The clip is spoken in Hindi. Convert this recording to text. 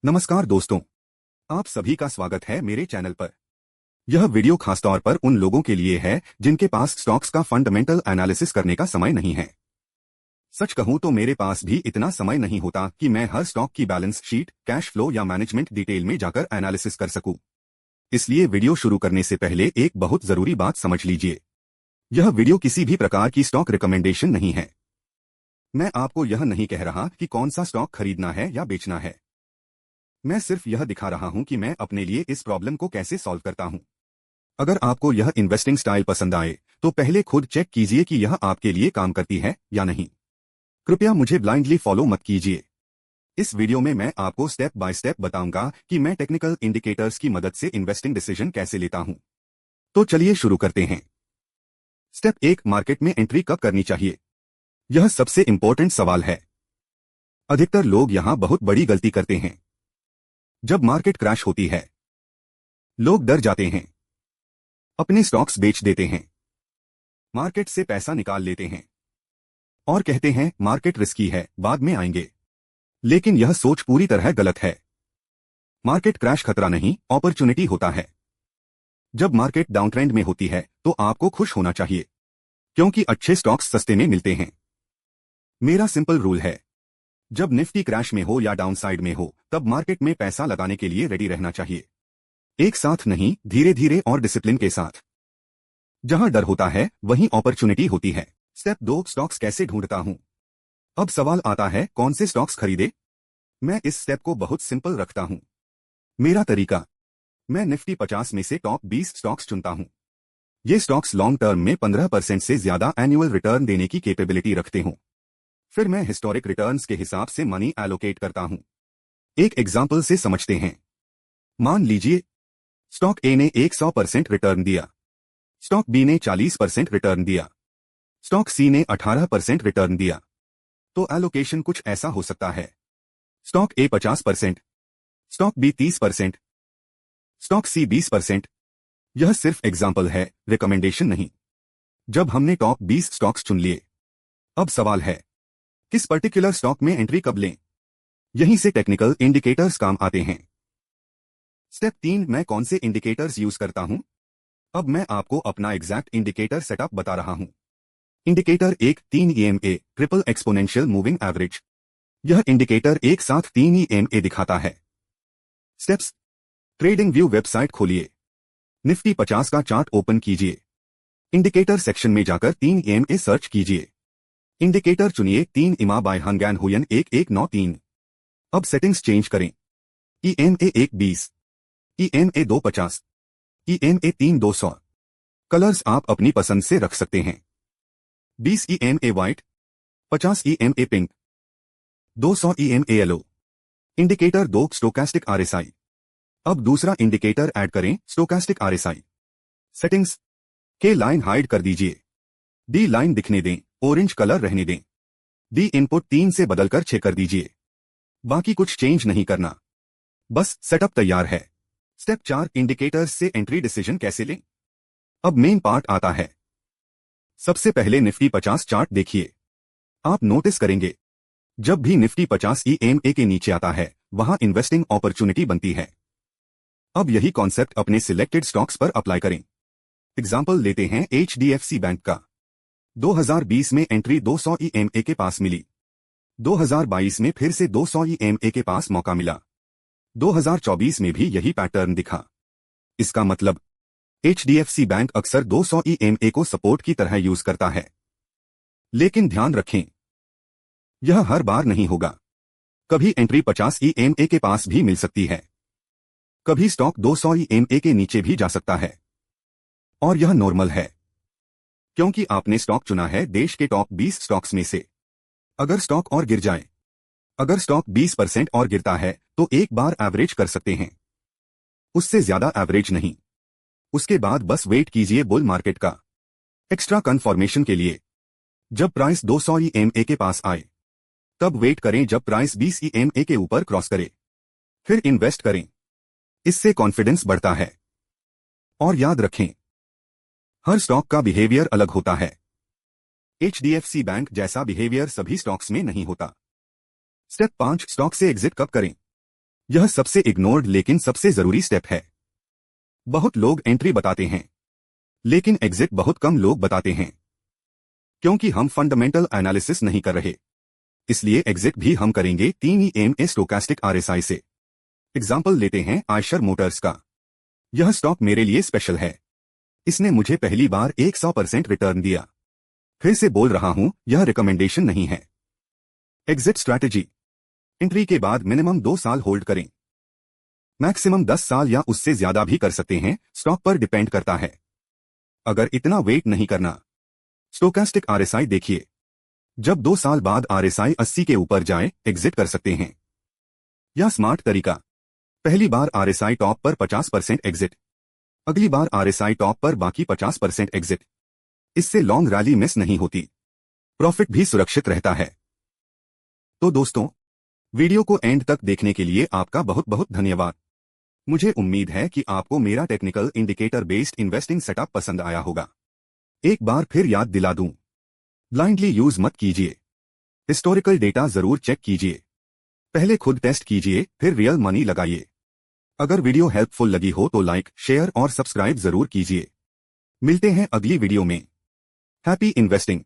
नमस्कार दोस्तों, आप सभी का स्वागत है मेरे चैनल पर। यह वीडियो खासतौर पर उन लोगों के लिए है जिनके पास स्टॉक्स का फंडामेंटल एनालिसिस करने का समय नहीं है। सच कहूं तो मेरे पास भी इतना समय नहीं होता कि मैं हर स्टॉक की बैलेंस शीट, कैश फ्लो या मैनेजमेंट डिटेल में जाकर एनालिसिस कर सकूं। इसलिए वीडियो शुरू करने से पहले एक बहुत जरूरी बात समझ लीजिए। यह वीडियो किसी भी प्रकार की स्टॉक रिकमेंडेशन नहीं है। मैं आपको यह नहीं कह रहा कि कौन सा स्टॉक खरीदना है या बेचना है। मैं सिर्फ यह दिखा रहा हूं कि मैं अपने लिए इस प्रॉब्लम को कैसे सॉल्व करता हूं। अगर आपको यह इन्वेस्टिंग स्टाइल पसंद आए तो पहले खुद चेक कीजिए कि यह आपके लिए काम करती है या नहीं। कृपया मुझे ब्लाइंडली फॉलो मत कीजिए। इस वीडियो में मैं आपको स्टेप बाय स्टेप बताऊंगा कि मैं टेक्निकल इंडिकेटर्स की मदद से इन्वेस्टिंग डिसीजन कैसे लेता हूं। तो चलिए शुरू करते हैं। स्टेप 1, मार्केट में एंट्री कब करनी चाहिए? यह सबसे इंपॉर्टेंट सवाल है। अधिकतर लोग यहां बहुत बड़ी गलती करते हैं। जब मार्केट क्रैश होती है, लोग डर जाते हैं, अपने स्टॉक्स बेच देते हैं, मार्केट से पैसा निकाल लेते हैं और कहते हैं मार्केट रिस्की है, बाद में आएंगे। लेकिन यह सोच पूरी तरह गलत है। मार्केट क्रैश खतरा नहीं, अपॉर्चुनिटी होता है। जब मार्केट डाउन ट्रेंड में होती है तो आपको खुश होना चाहिए, क्योंकि अच्छे स्टॉक्स सस्ते में मिलते हैं। मेरा सिंपल रूल है, जब निफ्टी क्रैश में हो या डाउनसाइड में हो, तब मार्केट में पैसा लगाने के लिए रेडी रहना चाहिए। एक साथ नहीं, धीरे धीरे और डिसिप्लिन के साथ। जहां डर होता है वहीं अपॉर्चुनिटी होती है। स्टेप 2, स्टॉक्स कैसे ढूंढता हूं? अब सवाल आता है कौन से स्टॉक्स खरीदे। मैं इस स्टेप को बहुत सिंपल रखता हूं। मेरा तरीका, मैं निफ्टी 50 में से टॉप 20 स्टॉक्स चुनता हूं। ये स्टॉक्स लॉन्ग टर्म में 15% से ज्यादा एनुअल रिटर्न देने की कैपेबिलिटी रखते हों। फिर मैं हिस्टोरिक रिटर्न्स के हिसाब से मनी एलोकेट करता हूं। एक एग्जाम्पल से समझते हैं। मान लीजिए स्टॉक ए ने 100% रिटर्न दिया, स्टॉक बी ने 40% रिटर्न दिया, स्टॉक सी ने 18% रिटर्न दिया। तो एलोकेशन कुछ ऐसा हो सकता है, stock A 50%, stock B 30%, stock C 20%। यह सिर्फ एग्जाम्पल है, रिकमेंडेशन नहीं। जब हमने टॉप 20 स्टॉक्स चुन लिए, अब सवाल है किस पर्टिकुलर स्टॉक में एंट्री कब लें। यहीं से टेक्निकल इंडिकेटर्स काम आते हैं। स्टेप 3, मैं कौन से इंडिकेटर्स यूज करता हूं? अब मैं आपको अपना एग्जैक्ट इंडिकेटर सेटअप बता रहा हूं। Indicator 1, 3 EMA, triple exponential moving average. यह इंडिकेटर एक साथ 3 EMA दिखाता है। स्टेप्स, ट्रेडिंग व्यू वेबसाइट खोलिए, निफ्टी 50 का चार्ट ओपन कीजिए, इंडिकेटर सेक्शन में जाकर 3 EMA सर्च कीजिए, इंडिकेटर चुनिए 3 इमा बाय हंगैन हुयन 1193। अब सेटिंग्स चेंज करें, EMA 1 20, EMA 2 50, EMA 3 200। कलर्स आप अपनी पसंद से रख सकते हैं। 20 EMA white, 50 EMA pink, 200 EMA yellow. Indicator 2, stochastic RSI। अब दूसरा इंडिकेटर ऐड करें, स्टोकास्टिक RSI। सेटिंग्स, के लाइन हाइड कर दीजिए, डी लाइन दिखने दें, ऑरेंज कलर रहने दें, डी इनपुट 3 से बदलकर 6 कर दीजिए। बाकी कुछ चेंज नहीं करना, बस सेटअप तैयार है। स्टेप 4, इंडिकेटर्स से एंट्री डिसीजन कैसे लें? अब मेन पार्ट आता है। सबसे पहले निफ्टी 50 चार्ट देखिए। आप नोटिस करेंगे जब भी निफ्टी 50 EMA के नीचे आता है, वहां इन्वेस्टिंग अपॉर्चुनिटी बनती है। अब यही कॉन्सेप्ट अपने सिलेक्टेड स्टॉक्स पर अप्लाई करें। एग्जाम्पल लेते हैं HDFC बैंक का। 2020 में एंट्री 200 EMA के पास मिली, 2022 में फिर से 200 EMA के पास मौका मिला, 2024 में भी यही पैटर्न दिखा। इसका मतलब HDFC बैंक अक्सर 200 EMA को सपोर्ट की तरह यूज करता है। लेकिन ध्यान रखें, यह हर बार नहीं होगा। कभी एंट्री 50 EMA के पास भी मिल सकती है, कभी स्टॉक 200 EMA के नीचे भी जा सकता है। और यह नॉर्मल है, क्योंकि आपने स्टॉक चुना है देश के टॉप 20 स्टॉक्स में से। अगर स्टॉक और गिर जाए, अगर स्टॉक 20% और गिरता है तो एक बार एवरेज कर सकते हैं, उससे ज्यादा एवरेज नहीं। उसके बाद बस वेट कीजिए बुल मार्केट का। एक्स्ट्रा कंफर्मेशन के लिए, जब प्राइस 200 EMA के पास आए, तब वेट करें जब प्राइस 20 EMA के ऊपर क्रॉस करे, फिर इन्वेस्ट करें। इससे कॉन्फिडेंस बढ़ता है। और याद रखें, हर स्टॉक का बिहेवियर अलग होता है। HDFC बैंक जैसा बिहेवियर सभी स्टॉक्स में नहीं होता। स्टेप 5, स्टॉक से एग्जिट कब करें? यह सबसे इग्नोर्ड लेकिन सबसे जरूरी स्टेप है। बहुत लोग एंट्री बताते हैं, लेकिन एग्जिट बहुत कम लोग बताते हैं, क्योंकि हम फंडामेंटल एनालिसिस नहीं कर रहे। इसलिए एग्जिट भी हम करेंगे 3 EMA स्टोकास्टिक RSI से। एग्जाम्पल लेते हैं आयशर मोटर्स का। यह स्टॉक मेरे लिए स्पेशल है। इसने मुझे पहली बार 100% रिटर्न दिया। फिर से बोल रहा हूं, यह रिकमेंडेशन नहीं है। एग्जिट स्ट्रैटेजी: एंट्री के बाद मिनिमम 2 साल होल्ड करें। मैक्सिमम 10 साल या उससे ज्यादा भी कर सकते हैं, स्टॉक पर डिपेंड करता है। अगर इतना वेट नहीं करना, स्टोकास्टिक RSI देखिए। जब 2 साल बाद RSI 80 के ऊपर जाए, एग्जिट कर सकते हैं। यह स्मार्ट तरीका: पहली बार RSI टॉप पर 50% एग्जिट, अगली बार RSI टॉप पर बाकी 50% एग्जिट। इससे लॉन्ग रैली मिस नहीं होती, प्रॉफिट भी सुरक्षित रहता है। तो दोस्तों, वीडियो को एंड तक देखने के लिए आपका बहुत बहुत धन्यवाद। मुझे उम्मीद है कि आपको मेरा technical indicator based investing setup पसंद आया होगा। एक बार फिर याद दिला दूं, ब्लाइंडली यूज मत कीजिए। हिस्टोरिकल डेटा जरूर चेक कीजिए। पहले खुद टेस्ट कीजिए, फिर रियल मनी लगाइए। अगर वीडियो हेल्पफुल लगी हो तो लाइक, शेयर और सब्सक्राइब जरूर कीजिए। मिलते हैं अगली वीडियो में। Happy investing.